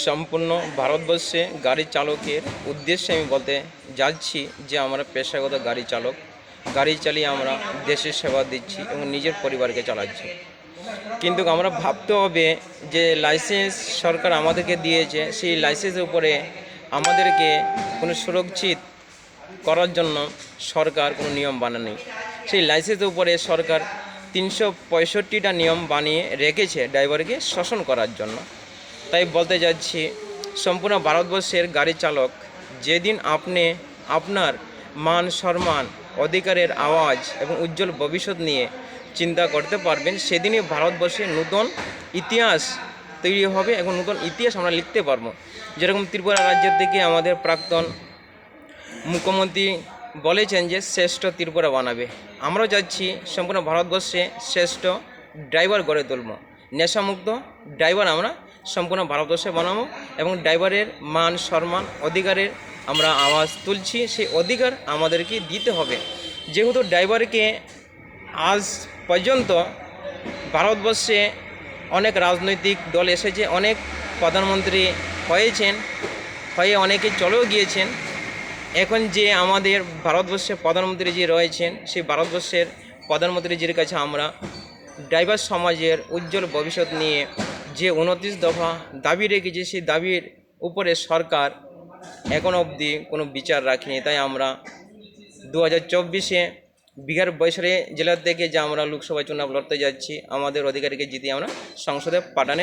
সম্পূর্ণ ভারতবর্ষে গাড়ি চালকের উদ্দেশ্যে আমি বলতে যাচ্ছি যে আমরা পেশাগত গাড়ি চালক, গাড়ি চালিয়ে আমরা দেশের সেবা দিচ্ছি এবং নিজের পরিবারকে চালাচ্ছি। কিন্তু আমরা ভাবতে হবে যে লাইসেন্স সরকার আমাদেরকে দিয়েছে, সেই লাইসেন্সের উপরে আমাদেরকে কোনো সুরক্ষিত করার জন্য সরকার কোনো নিয়ম বানায়নি। সেই লাইসেন্সের উপরে সরকার 365টা নিয়ম বানিয়ে রেখেছে ড্রাইভারকে শাসন করার জন্য। তাই বলতে যাচ্ছি, সম্পূর্ণ ভারতবর্ষের গাড়ি চালক যেদিন আপনি আপনার মান সম্মান, অধিকারের আওয়াজ এবং উজ্জ্বল ভবিষ্যৎ নিয়ে চিন্তা করতে পারবেন, সেদিনই ভারতবর্ষে নতুন ইতিহাস তৈরি হবে এবং নতুন ইতিহাস আমরা লিখতে পারবো। যেরকম ত্রিপুরা রাজ্যের থেকে আমাদের প্রাক্তন মুখ্যমন্ত্রী বলেছেন যে শ্রেষ্ঠ ত্রিপুরা বানাবে। আমরাও যাচ্ছি সম্পূর্ণ ভারতবর্ষে শ্রেষ্ঠ ড্রাইভার গড়ে তুলব, নেশামুক্ত ড্রাইভার আমরা সম্পূর্ণ ভারতবর্ষে বানাবো এবং ড্রাইভারের মান সম্মান অধিকারের আমরা আওয়াজ তুলছি। সেই অধিকার আমাদেরকে দিতে হবে, যেহেতু ড্রাইভারকে আজ পর্যন্ত ভারতবর্ষে অনেক রাজনৈতিক দল এসেছে, অনেক প্রধানমন্ত্রী হয়ে অনেকে চলেও গিয়েছেন। এখন যে আমাদের ভারতবর্ষের প্রধানমন্ত্রী যে রয়েছেন, সেই ভারতবর্ষের প্রধানমন্ত্রীজির কাছে আমরা ড্রাইভার সমাজের উজ্জ্বল ভবিষ্যৎ নিয়ে যে 29 দফা দাবি রেখেছি, সেই দাবির উপরে সরকার এখন অবধি কোনো বিচার রাখেনি। তাই আমরা 2024-এ বিহার বৈশালী জেলার থেকে যে আমরা লোকসভা চুনাব লড়তে যাচ্ছি, আমাদের অধিকারীকে জিতিয়ে আমরা সংসদে পাঠানোর